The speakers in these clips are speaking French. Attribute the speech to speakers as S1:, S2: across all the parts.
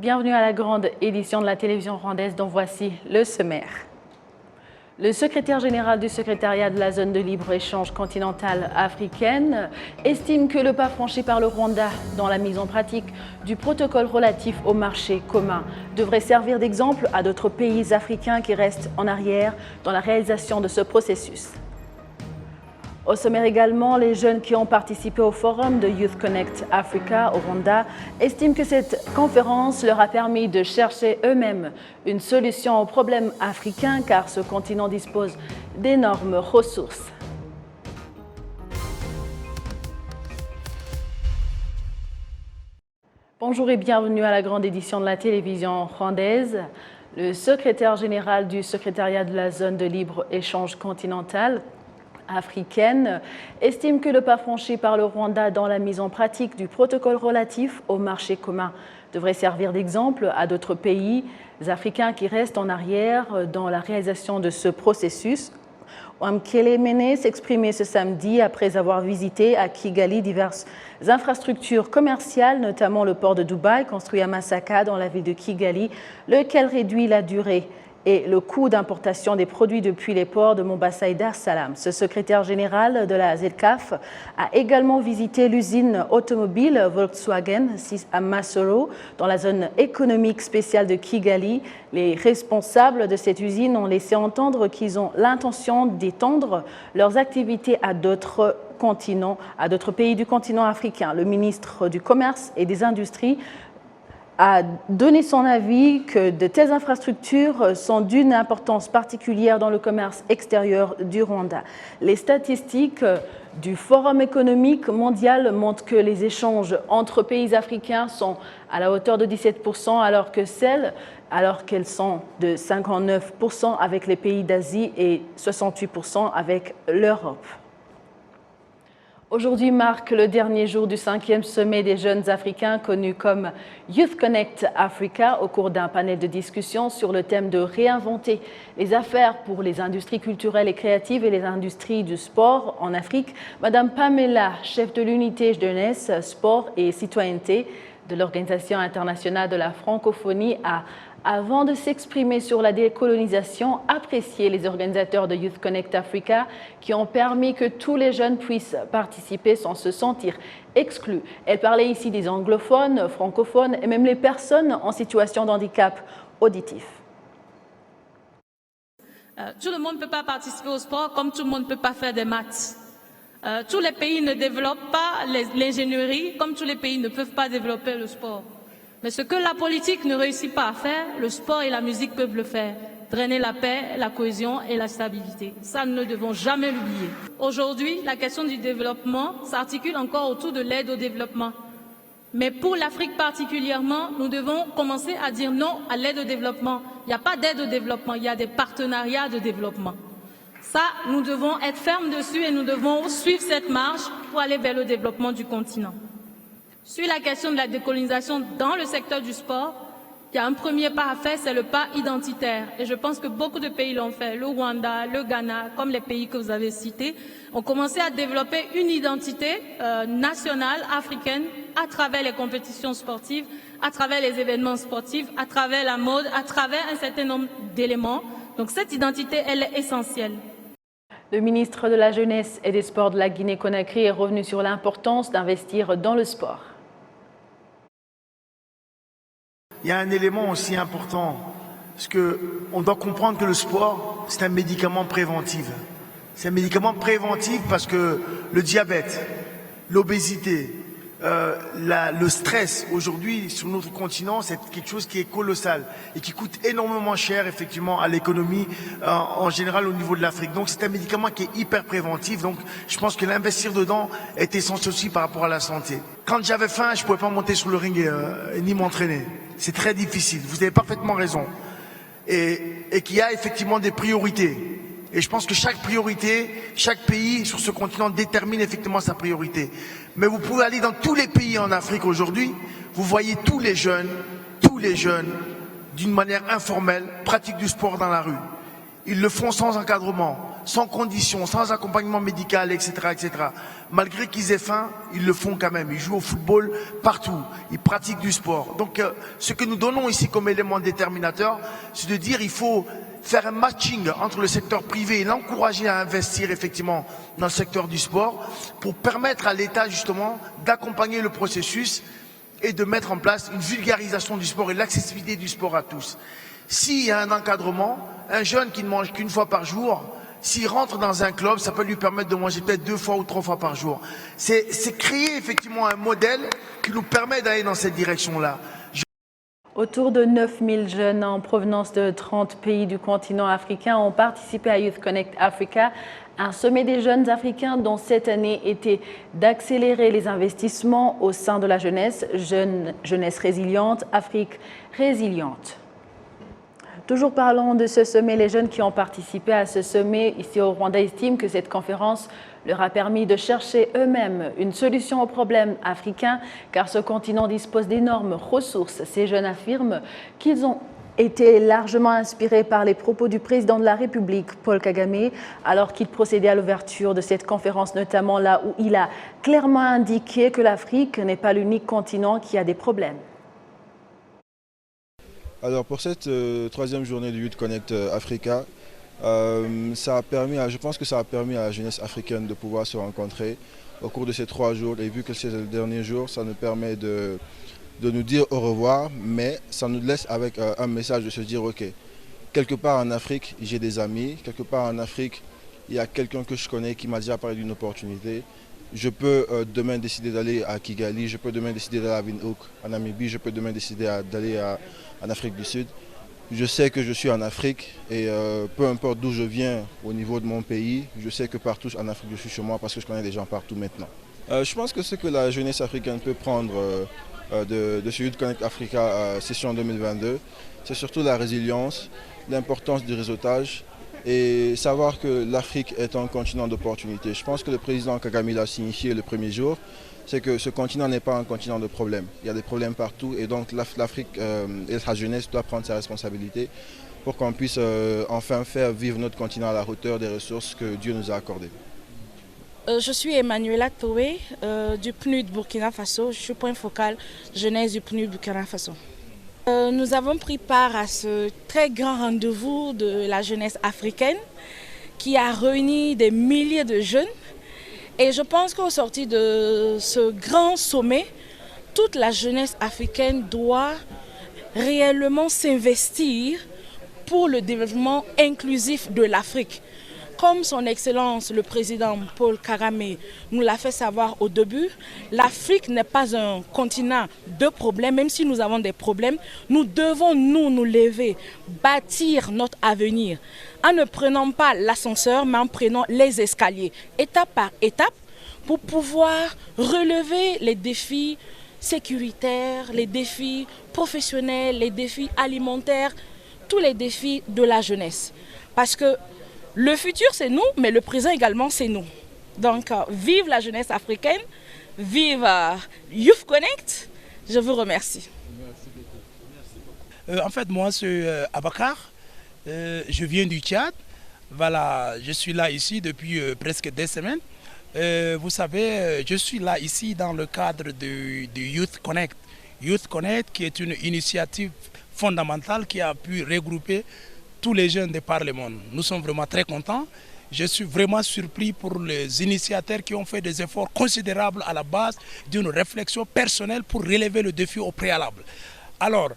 S1: Bienvenue à la grande édition de la télévision rwandaise dont voici le sommaire. Le secrétaire général du secrétariat de la zone de libre-échange continentale africaine estime que le pas franchi par le Rwanda dans la mise en pratique du protocole relatif au marché commun devrait servir d'exemple à d'autres pays africains qui restent en arrière dans la réalisation de ce processus. Au sommaire également, les jeunes qui ont participé au forum de Youth Connect Africa au Rwanda estiment que cette conférence leur a permis de chercher eux-mêmes une solution aux problèmes africains car ce continent dispose d'énormes ressources. Bonjour et bienvenue à la grande édition de la télévision rwandaise. Le secrétaire général du secrétariat de la zone de libre-échange continentale africaine estime que le pas franchi par le Rwanda dans la mise en pratique du protocole relatif au marché commun devrait servir d'exemple à d'autres pays africains qui restent en arrière dans la réalisation de ce processus. Wamkele Mene s'exprimait ce samedi après avoir visité à Kigali diverses infrastructures commerciales, notamment le port de Dubaï construit à Masaka dans la ville de Kigali, lequel réduit la durée et le coût d'importation des produits depuis les ports de Mombasa et Dar es Salaam. Ce secrétaire général de la ZLCAF a également visité l'usine automobile Volkswagen à Masoro, dans la zone économique spéciale de Kigali. Les responsables de cette usine ont laissé entendre qu'ils ont l'intention d'étendre leurs activités à d'autres continents, à d'autres pays du continent africain. Le ministre du Commerce et des Industries a donné son avis que de telles infrastructures sont d'une importance particulière dans le commerce extérieur du Rwanda. Les statistiques du Forum économique mondial montrent que les échanges entre pays africains sont à la hauteur de 17% alors qu'elles sont de 59% avec les pays d'Asie et 68% avec l'Europe. Aujourd'hui marque le dernier jour du 5e sommet des jeunes africains connu comme Youth Connect Africa au cours d'un panel de discussion sur le thème de réinventer les affaires pour les industries culturelles et créatives et les industries du sport en Afrique. Madame Pamela, chef de l'unité jeunesse, sport et citoyenneté de l'Organisation internationale de la francophonie avant de s'exprimer sur la décolonisation, apprécié les organisateurs de Youth Connect Africa qui ont permis que tous les jeunes puissent participer sans se sentir exclus. Elle parlait ici des anglophones, francophones et même les personnes en situation de handicap auditif.
S2: Tout le monde ne peut pas participer au sport comme tout le monde ne peut pas faire des maths. Tous les pays ne développent pas l'ingénierie comme tous les pays ne peuvent pas développer le sport. Mais ce que la politique ne réussit pas à faire, le sport et la musique peuvent le faire. Drainer la paix, la cohésion et la stabilité. Ça, nous ne devons jamais l'oublier. Aujourd'hui, la question du développement s'articule encore autour de l'aide au développement. Mais pour l'Afrique particulièrement, nous devons commencer à dire non à l'aide au développement. Il n'y a pas d'aide au développement, il y a des partenariats de développement. Ça, nous devons être fermes dessus et nous devons suivre cette marche pour aller vers le développement du continent. Sur la question de la décolonisation dans le secteur du sport, il y a un premier pas à faire, c'est le pas identitaire. Et je pense que beaucoup de pays l'ont fait. Le Rwanda, le Ghana, comme les pays que vous avez cités, ont commencé à développer une identité nationale africaine à travers les compétitions sportives, à travers les événements sportifs, à travers la mode, à travers un certain nombre d'éléments. Donc cette identité, elle est essentielle.
S1: Le ministre de la Jeunesse et des Sports de la Guinée-Conakry est revenu sur l'importance d'investir dans le sport.
S3: Il y a un élément aussi important, parce qu'on doit comprendre que le sport, c'est un médicament préventif. C'est un médicament préventif parce que le diabète, l'obésité, le stress aujourd'hui sur notre continent, c'est quelque chose qui est colossal et qui coûte énormément cher effectivement à l'économie en général au niveau de l'Afrique. Donc c'est un médicament qui est hyper préventif. Donc je pense que l'investir dedans est essentiel aussi par rapport à la santé. Quand j'avais faim, je pouvais pas monter sur le ring ni m'entraîner. C'est très difficile. Vous avez parfaitement raison. Et qu'il y a effectivement des priorités. Et je pense que chaque priorité, chaque pays sur ce continent détermine effectivement sa priorité. Mais vous pouvez aller dans tous les pays en Afrique aujourd'hui, vous voyez tous les jeunes, d'une manière informelle, pratiquent du sport dans la rue. Ils le font sans encadrement. sans condition, sans accompagnement médical, etc., etc. Malgré qu'ils aient faim, ils le font quand même. Ils jouent au football partout. Ils pratiquent du sport. Donc, ce que nous donnons ici comme élément déterminateur, c'est de dire il faut faire un matching entre le secteur privé et l'encourager à investir effectivement dans le secteur du sport pour permettre à l'État justement d'accompagner le processus et de mettre en place une vulgarisation du sport et l'accessibilité du sport à tous. S'il y a un encadrement, un jeune qui ne mange qu'une fois par jour, s'il rentre dans un club, ça peut lui permettre de manger peut-être 2 fois ou 3 fois par jour. C'est créer effectivement un modèle qui nous permet d'aller dans cette direction-là.
S1: Autour de 9000 jeunes en provenance de 30 pays du continent africain ont participé à Youth Connect Africa, un sommet des jeunes africains dont cette année était d'accélérer les investissements au sein de la jeunesse, jeunesse résiliente, Afrique résiliente. Toujours parlant de ce sommet, les jeunes qui ont participé à ce sommet ici au Rwanda estiment que cette conférence leur a permis de chercher eux-mêmes une solution aux problèmes africains, car ce continent dispose d'énormes ressources. Ces jeunes affirment qu'ils ont été largement inspirés par les propos du président de la République, Paul Kagame, alors qu'il procédait à l'ouverture de cette conférence, notamment là où il a clairement indiqué que l'Afrique n'est pas l'unique continent qui a des problèmes.
S4: Alors pour cette troisième journée du Youth Connect Africa, je pense que ça a permis à la jeunesse africaine de pouvoir se rencontrer au cours de ces 3 jours. Et vu que c'est le dernier jour, ça nous permet de nous dire au revoir, mais ça nous laisse avec un message de se dire ok, quelque part en Afrique, j'ai des amis, quelque part en Afrique, il y a quelqu'un que je connais qui m'a déjà parlé d'une opportunité. Je peux demain décider d'aller à Kigali, je peux demain décider d'aller à Windhoek, en Namibie, je peux demain décider d'aller en Afrique du Sud. Je sais que je suis en Afrique et peu importe d'où je viens au niveau de mon pays, je sais que partout en Afrique je suis chez moi parce que je connais des gens partout maintenant. Je pense que ce que la jeunesse africaine peut prendre de ce Youth Connect Africa session 2022, c'est surtout la résilience, l'importance du réseautage et savoir que l'Afrique est un continent d'opportunités. Je pense que le président Kagame l'a signifié le premier jour, c'est que ce continent n'est pas un continent de problèmes. Il y a des problèmes partout et donc l'Afrique et sa jeunesse doivent prendre ses responsabilités pour qu'on puisse enfin faire vivre notre continent à la hauteur des ressources que Dieu nous a accordées.
S5: Je suis Emmanuela Toé du PNUD Burkina Faso. Je suis point focal jeunesse du PNUD Burkina Faso. Nous avons pris part à ce très grand rendez-vous de la jeunesse africaine qui a réuni des milliers de jeunes. Et je pense qu'au sortir de ce grand sommet, toute la jeunesse africaine doit réellement s'investir pour le développement inclusif de l'Afrique. Comme son Excellence le Président Paul Kagame nous l'a fait savoir au début, l'Afrique n'est pas un continent de problèmes. Même si nous avons des problèmes, nous devons nous lever, bâtir notre avenir en ne prenant pas l'ascenseur, mais en prenant les escaliers, étape par étape, pour pouvoir relever les défis sécuritaires, les défis professionnels, les défis alimentaires, tous les défis de la jeunesse. Parce que le futur, c'est nous, mais le présent également, c'est nous. Donc, vive la jeunesse africaine, vive Youth Connect. Je vous remercie.
S6: En fait, moi, c'est Abakar. Je viens du Tchad. Voilà, je suis là ici depuis presque 2 semaines. Vous savez, je suis là ici dans le cadre du Youth Connect. Youth Connect, qui est une initiative fondamentale qui a pu regrouper tous les jeunes de par le monde. Nous sommes vraiment très contents. Je suis vraiment surpris pour les initiateurs qui ont fait des efforts considérables à la base d'une réflexion personnelle pour relever le défi au préalable. Alors,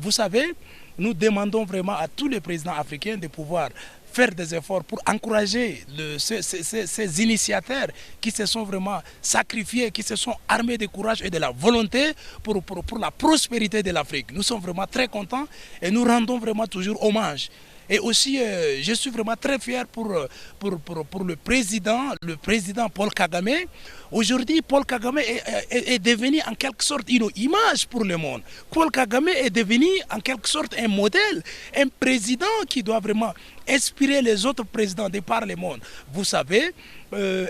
S6: vous savez, nous demandons vraiment à tous les présidents africains de pouvoir faire des efforts pour encourager ces initiateurs qui se sont vraiment sacrifiés, qui se sont armés de courage et de la volonté pour la prospérité de l'Afrique. Nous sommes vraiment très contents et nous rendons vraiment toujours hommage. Et aussi, je suis vraiment très fier pour le président Paul Kagame. Aujourd'hui, Paul Kagame est devenu en quelque sorte une image pour le monde. Paul Kagame est devenu en quelque sorte un modèle, un président qui doit vraiment inspirer les autres présidents de par le monde. Vous savez,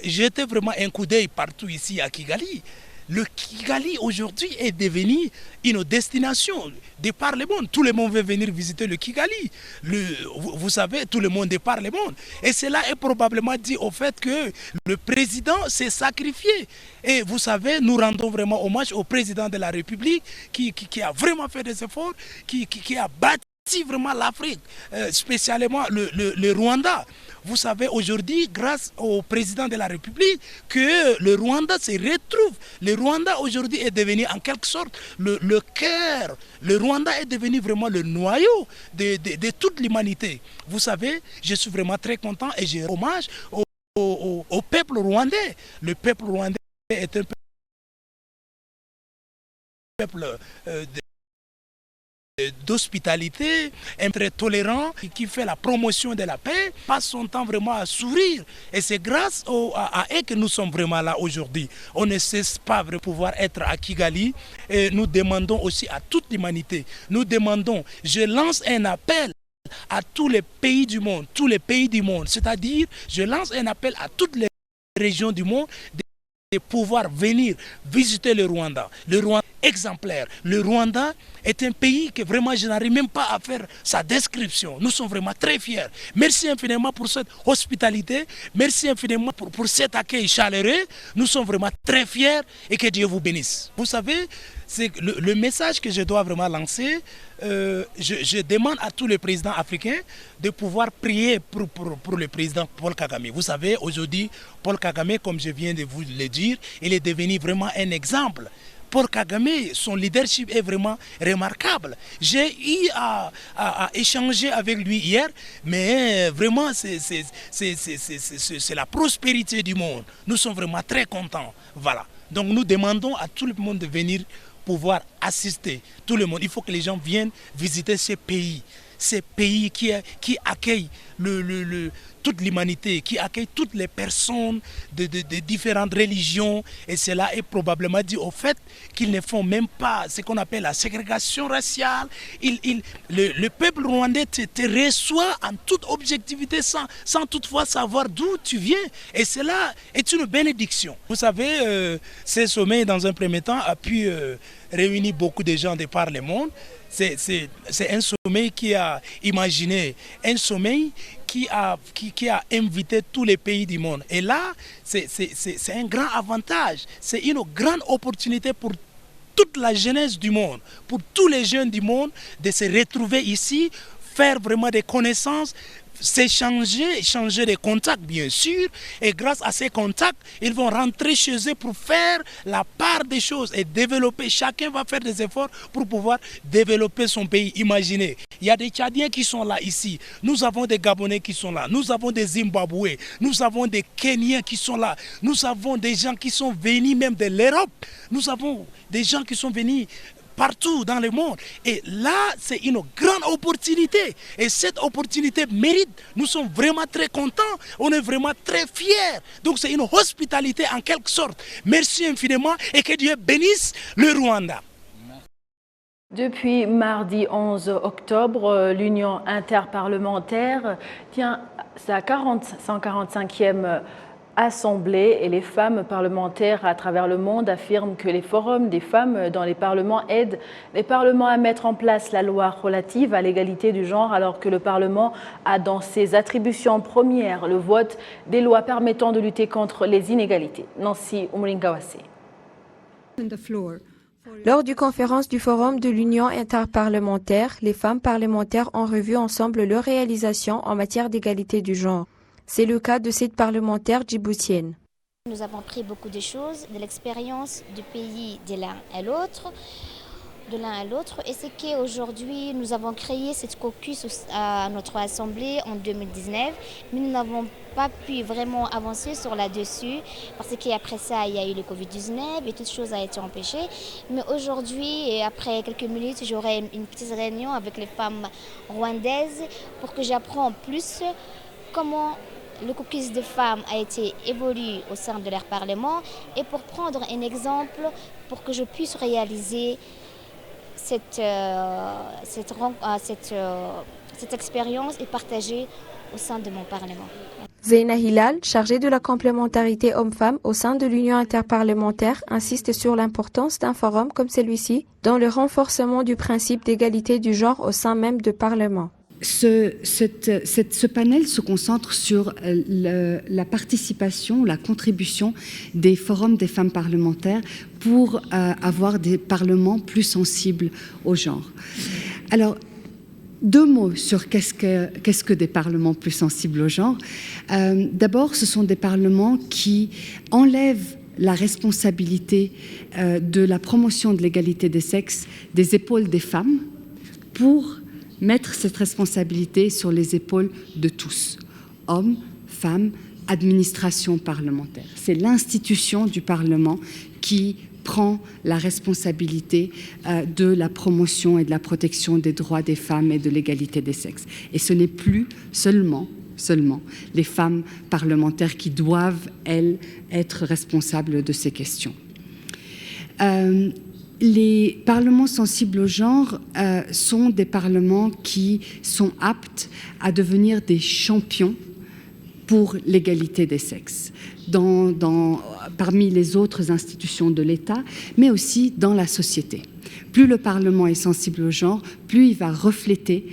S6: j'étais vraiment un coup d'œil partout ici à Kigali. Le Kigali aujourd'hui est devenu une destination de par le monde. Tout le monde veut venir visiter le Kigali. Vous savez, tout le monde de par le monde. Et cela est probablement dû au fait que le président s'est sacrifié. Et vous savez, nous rendons vraiment hommage au président de la République qui a vraiment fait des efforts, qui a bâti vraiment l'Afrique, spécialement le Rwanda. Vous savez aujourd'hui, grâce au président de la République, que le Rwanda se retrouve. Le Rwanda aujourd'hui est devenu en quelque sorte le cœur. Le Rwanda est devenu vraiment le noyau de toute l'humanité. Vous savez, je suis vraiment très content et je rends hommage au peuple rwandais. Le peuple rwandais est un peuple d'hospitalité, un très tolérant, qui fait la promotion de la paix, passe son temps vraiment à sourire. Et c'est grâce à eux que nous sommes vraiment là aujourd'hui. On ne cesse pas de pouvoir être à Kigali. Et nous demandons aussi à toute l'humanité, nous demandons, je lance un appel à tous les pays du monde, c'est-à-dire je lance un appel à toutes les régions du monde de pouvoir venir visiter le Rwanda. Le Rwanda exemplaire. Le Rwanda est un pays que vraiment je n'arrive même pas à faire sa description. Nous sommes vraiment très fiers. Merci infiniment pour cette hospitalité. Merci infiniment pour cet accueil chaleureux. Nous sommes vraiment très fiers et que Dieu vous bénisse. Vous savez, c'est le message que je dois vraiment lancer. Je demande à tous les présidents africains de pouvoir prier pour le président Paul Kagame. Vous savez, aujourd'hui, Paul Kagame, comme je viens de vous le dire, il est devenu vraiment un exemple. Paul Kagame, son leadership est vraiment remarquable. J'ai eu à échanger avec lui hier, mais vraiment c'est la prospérité du monde. Nous sommes vraiment très contents. Voilà. Donc nous demandons à tout le monde de venir pouvoir assister. Tout le monde. Il faut que les gens viennent visiter ces pays qui accueillent toute l'humanité, qui accueille toutes les personnes de différentes religions. Et cela est probablement dû au fait qu'ils ne font même pas ce qu'on appelle la ségrégation raciale. Le peuple rwandais te reçoit en toute objectivité sans toutefois savoir d'où tu viens. Et cela est une bénédiction. Vous savez, ce sommet, dans un premier temps, a pu réunir beaucoup de gens de par le monde. C'est un sommet qui a imaginé, un sommet qui a invité tous les pays du monde. Et là, c'est un grand avantage, c'est une grande opportunité pour toute la jeunesse du monde, pour tous les jeunes du monde de se retrouver ici, faire vraiment des connaissances, échanger des contacts bien sûr, et grâce à ces contacts, ils vont rentrer chez eux pour faire la part des choses et développer. Chacun va faire des efforts pour pouvoir développer son pays. Imaginez, il y a des Tchadiens qui sont là ici, nous avons des Gabonais qui sont là, nous avons des Zimbabwe, nous avons des Kenyans qui sont là, nous avons des gens qui sont venus même de l'Europe, nous avons des gens qui sont venus partout dans le monde. Et là, c'est une grande opportunité. Et cette opportunité mérite. Nous sommes vraiment très contents. On est vraiment très fiers. Donc c'est une hospitalité en quelque sorte. Merci infiniment et que Dieu bénisse le Rwanda.
S1: Depuis mardi 11 octobre, l'Union interparlementaire tient sa 145e Assemblée et les femmes parlementaires à travers le monde affirment que les forums des femmes dans les parlements aident les parlements à mettre en place la loi relative à l'égalité du genre alors que le Parlement a dans ses attributions premières le vote des lois permettant de lutter contre les inégalités. Nancy Umringawase.
S7: Lors du conférence du Forum de l'Union interparlementaire, les femmes parlementaires ont revu ensemble leurs réalisations en matière d'égalité du genre. C'est le cas de cette parlementaire djiboutienne.
S8: Nous avons pris beaucoup de choses, de l'expérience du pays de l'un à l'autre, et c'est qu'aujourd'hui nous avons créé cette caucus à notre assemblée en 2019, mais nous n'avons pas pu vraiment avancer sur là-dessus parce qu'après ça il y a eu le Covid-19 et toute chose a été empêchée. Mais aujourd'hui, et après quelques minutes, j'aurai une petite réunion avec les femmes rwandaises pour que j'apprenne plus comment le caucus de femmes a été évolué au sein de leur parlement et pour prendre un exemple pour que je puisse réaliser cette expérience et partager au sein de mon parlement.
S7: Zeina Hilal, chargée de la complémentarité homme-femme au sein de l'Union interparlementaire, insiste sur l'importance d'un forum comme celui-ci dans le renforcement du principe d'égalité du genre au sein même du Parlement.
S9: Ce panel se concentre sur la participation, la contribution des forums des femmes parlementaires pour avoir des parlements plus sensibles au genre. Alors, 2 mots sur qu'est-ce que des parlements plus sensibles au genre. D'abord, ce sont des parlements qui enlèvent la responsabilité de la promotion de l'égalité des sexes des épaules des femmes pour mettre cette responsabilité sur les épaules de tous, hommes, femmes, administration parlementaire. C'est l'institution du Parlement qui prend la responsabilité de la promotion et de la protection des droits des femmes et de l'égalité des sexes. Et ce n'est plus seulement les femmes parlementaires qui doivent, elles, être responsables de ces questions. Les parlements sensibles au genre sont des parlements qui sont aptes à devenir des champions pour l'égalité des sexes, parmi les autres institutions de l'État, mais aussi dans la société. Plus le Parlement est sensible au genre, plus il va refléter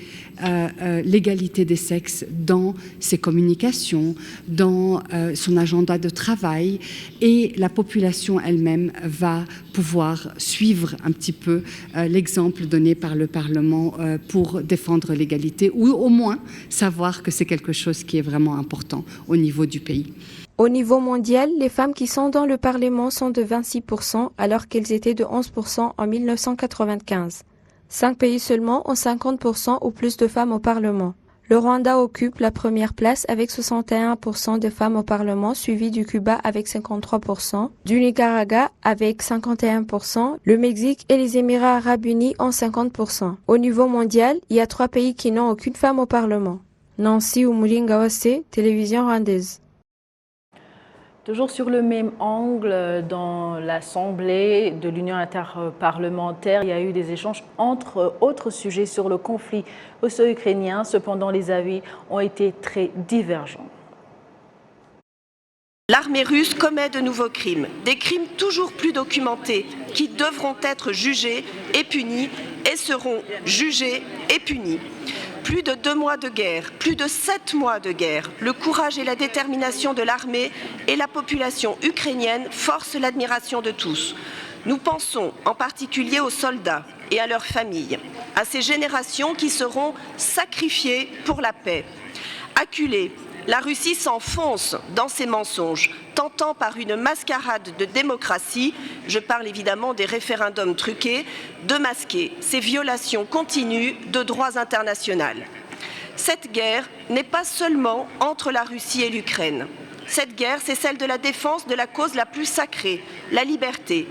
S9: l'égalité des sexes dans ses communications, dans son agenda de travail, et la population elle-même va pouvoir suivre un petit peu l'exemple donné par le Parlement pour défendre l'égalité, ou au moins savoir que c'est quelque chose qui est vraiment important au niveau du pays.
S7: Au niveau mondial, les femmes qui sont dans le Parlement sont de 26%, alors qu'elles étaient de 11% en 1995. 5 pays seulement ont 50% ou plus de femmes au Parlement. Le Rwanda occupe la première place avec 61% de femmes au Parlement, suivi du Cuba avec 53%, du Nicaragua avec 51%, le Mexique et les Émirats arabes unis ont 50%. Au niveau mondial, il y a 3 pays qui n'ont aucune femme au Parlement. Nancy Umuringawase, télévision rwandaise.
S1: Toujours sur le même angle, dans l'Assemblée de l'Union interparlementaire, il y a eu des échanges entre autres sujets sur le conflit russo-ukrainien. Cependant, les avis ont été très divergents.
S10: L'armée russe commet de nouveaux crimes, des crimes toujours plus documentés qui devront être jugés et punis et seront jugés et punis. Plus de 2 mois de guerre, plus de 7 mois de guerre, le courage et la détermination de l'armée et la population ukrainienne forcent l'admiration de tous. Nous pensons en particulier aux soldats et à leurs familles, à ces générations qui seront sacrifiées pour la paix. Acculée, la Russie s'enfonce dans ses mensonges, tentant par une mascarade de démocratie, je parle évidemment des référendums truqués, de masquer ces violations continues de droits internationaux. Cette guerre n'est pas seulement entre la Russie et l'Ukraine. Cette guerre, c'est celle de la défense de la cause la plus sacrée, la liberté.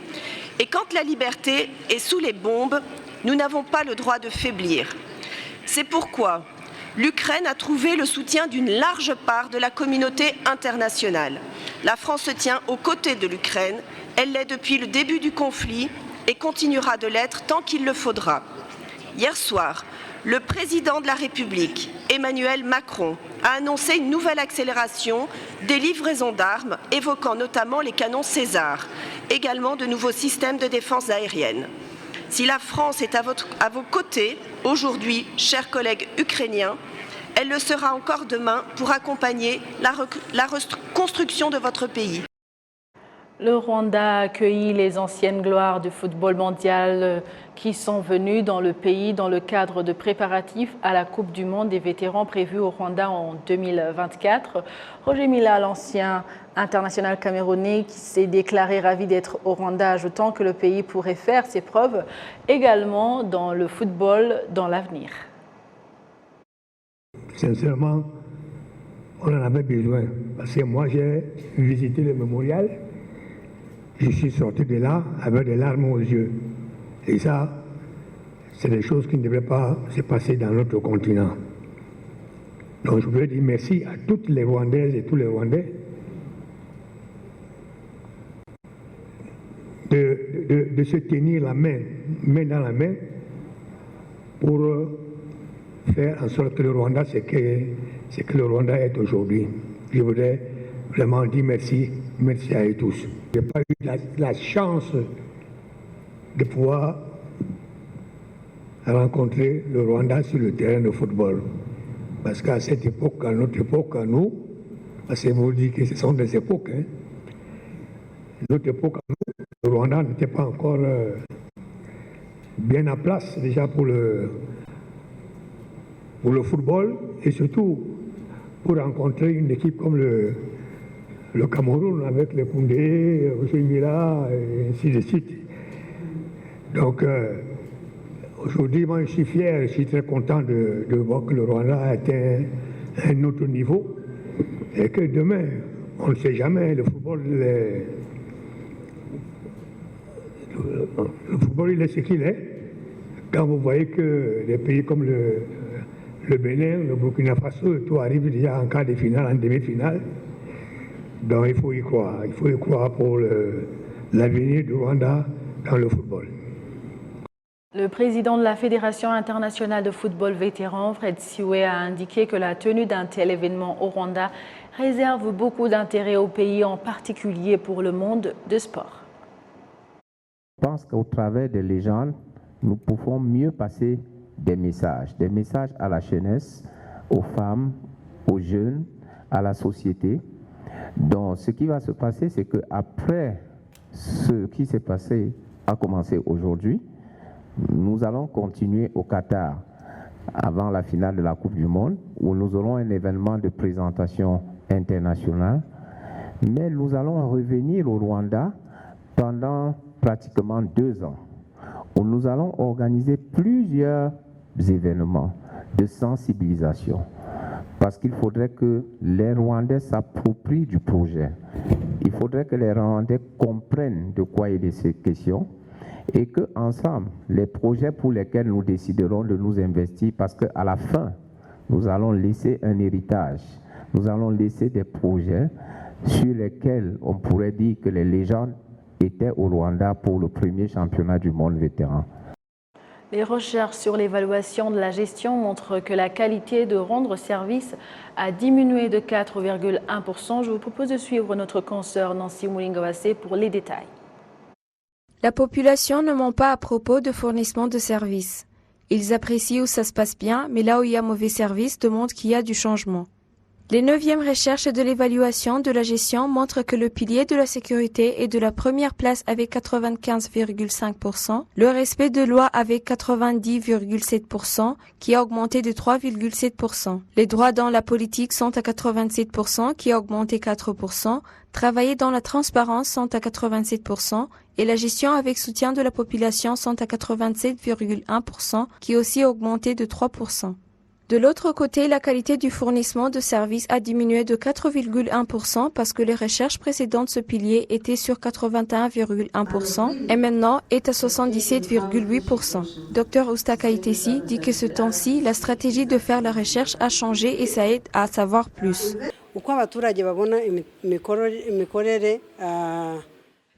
S10: Et quand la liberté est sous les bombes, nous n'avons pas le droit de faiblir. C'est pourquoi l'Ukraine a trouvé le soutien d'une large part de la communauté internationale. La France se tient aux côtés de l'Ukraine. Elle l'est depuis le début du conflit et continuera de l'être tant qu'il le faudra. Hier soir, le président de la République, Emmanuel Macron, a annoncé une nouvelle accélération des livraisons d'armes, évoquant notamment les canons César, également de nouveaux systèmes de défense aérienne. Si la France est à vos côtés, aujourd'hui, chers collègues ukrainiens, elle le sera encore demain pour accompagner la reconstruction de votre pays.
S1: Le Rwanda a accueilli les anciennes gloires du football mondial qui sont venues dans le pays dans le cadre de préparatifs à la Coupe du Monde des vétérans prévue au Rwanda en 2024. Roger Mila, l'ancien international camerounais, qui s'est déclaré ravi d'être au Rwanda, ajoutant que le pays pourrait faire ses preuves également dans le football dans l'avenir.
S11: Sincèrement, on en avait besoin parce que moi j'ai visité le mémorial. Je suis sorti de là avec des larmes aux yeux. Et ça, c'est des choses qui ne devraient pas se passer dans notre continent. Donc je veux dire merci à toutes les Rwandaises et tous les Rwandais de se tenir la main dans la main, pour faire en sorte que le Rwanda, c'est que le Rwanda est aujourd'hui. Je voudrais vraiment dire merci à eux tous. Je n'ai pas eu la chance de pouvoir rencontrer le Rwanda sur le terrain de football. Parce qu'à cette époque, à notre époque, à nous, parce que vous dites que ce sont des époques, hein, notre époque, à nous, le Rwanda n'était pas encore bien en place déjà pour le football et surtout pour rencontrer une équipe comme le Cameroun avec le Koundé, Mila et ainsi de suite. Donc aujourd'hui, moi je suis fier, je suis très content de voir que le Rwanda a atteint un autre niveau et que demain, on ne sait jamais, le football il est ce qu'il est. Quand vous voyez que des pays comme le Bénin, le Burkina Faso, tout arrive déjà en quart de finale, en demi-finale. Donc il faut y croire pour l'avenir du Rwanda dans le football.
S1: Le président de la Fédération internationale de football vétéran, Fred Siwe, a indiqué que la tenue d'un tel événement au Rwanda réserve beaucoup d'intérêt au pays, en particulier pour le monde du sport.
S12: Je pense qu'au travers des légendes, nous pouvons mieux passer des messages à la jeunesse, aux femmes, aux jeunes, à la société. Donc ce qui va se passer, c'est qu'après ce qui s'est passé, a commencé aujourd'hui, nous allons continuer au Qatar avant la finale de la Coupe du Monde, où nous aurons un événement de présentation internationale. Mais nous allons revenir au Rwanda pendant pratiquement 2 ans, où nous allons organiser plusieurs événements de sensibilisation. Parce qu'il faudrait que les Rwandais s'approprient du projet. Il faudrait que les Rwandais comprennent de quoi il est question et qu'ensemble, les projets pour lesquels nous déciderons de nous investir, parce qu'à la fin, nous allons laisser un héritage, nous allons laisser des projets sur lesquels on pourrait dire que les légendes étaient au Rwanda pour le premier championnat du monde vétéran.
S1: Les recherches sur l'évaluation de la gestion montrent que la qualité de rendre service a diminué de 4,1%. Je vous propose de suivre notre consoeur Nancy Moulinga-Wassé pour les détails.
S7: La population ne ment pas à propos de fournissement de services. Ils apprécient où ça se passe bien, mais là où il y a mauvais service, demandent qu'il y a du changement. Les 9e recherches de l'évaluation de la gestion montrent que le pilier de la sécurité est de la première place avec 95,5%, le respect de loi avec 90,7%, qui a augmenté de 3,7%. Les droits dans la politique sont à 87%, qui a augmenté 4%, travailler dans la transparence sont à 87%, et la gestion avec soutien de la population sont à 87,1%, qui a aussi augmenté de 3%. De l'autre côté, la qualité du fournissement de services a diminué de 4,1% parce que les recherches précédentes, ce pilier était sur 81,1% et maintenant est à 77,8%. Dr Oustaka Itessi dit que ce temps-ci, la stratégie de faire la recherche a changé et ça aide à savoir plus.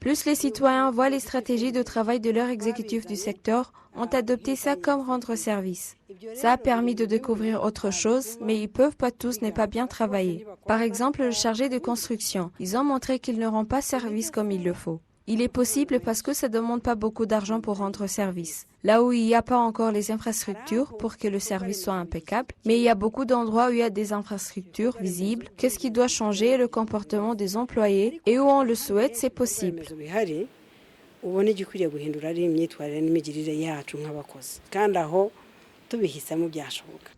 S7: Plus les citoyens voient les stratégies de travail de leur exécutif du secteur, ont adopté ça comme rendre service. Ça a permis de découvrir autre chose, mais ils peuvent pas tous ne pas bien travailler. Par exemple, le chargé de construction, ils ont montré qu'ils ne rendent pas service comme il le faut. Il est possible parce que ça demande pas beaucoup d'argent pour rendre service. Là où il n'y a pas encore les infrastructures pour que le service soit impeccable, mais il y a beaucoup d'endroits où il y a des infrastructures visibles. Qu'est-ce qui doit changer? Le comportement des employés, et où on le souhaite, c'est possible.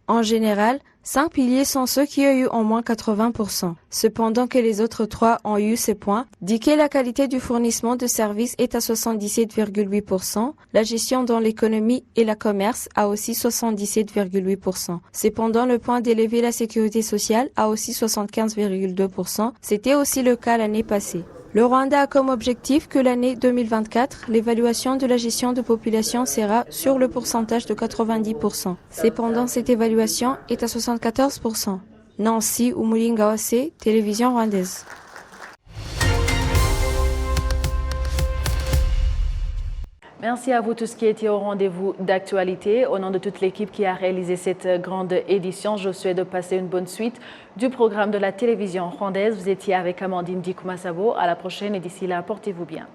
S7: En général, 5 piliers sont ceux qui ont eu au moins 80%. Cependant que les autres 3 ont eu ces points, dit que la qualité du fournissement de services est à 77,8%, la gestion dans l'économie et le commerce a aussi 77,8%. Cependant, le point d'élever la sécurité sociale a aussi 75,2%. C'était aussi le cas l'année passée. Le Rwanda a comme objectif que l'année 2024, l'évaluation de la gestion de population sera sur le pourcentage de 90%. Cependant, cette évaluation est à 74%. Nancy Moulinga-Wassé, télévision rwandaise.
S1: Merci à vous tous qui étiez au rendez-vous d'actualité. Au nom de toute l'équipe qui a réalisé cette grande édition, je souhaite de passer une bonne suite du programme de la télévision rwandaise. Vous étiez avec Amandine Dikoumasabo. À la prochaine et d'ici là, portez-vous bien.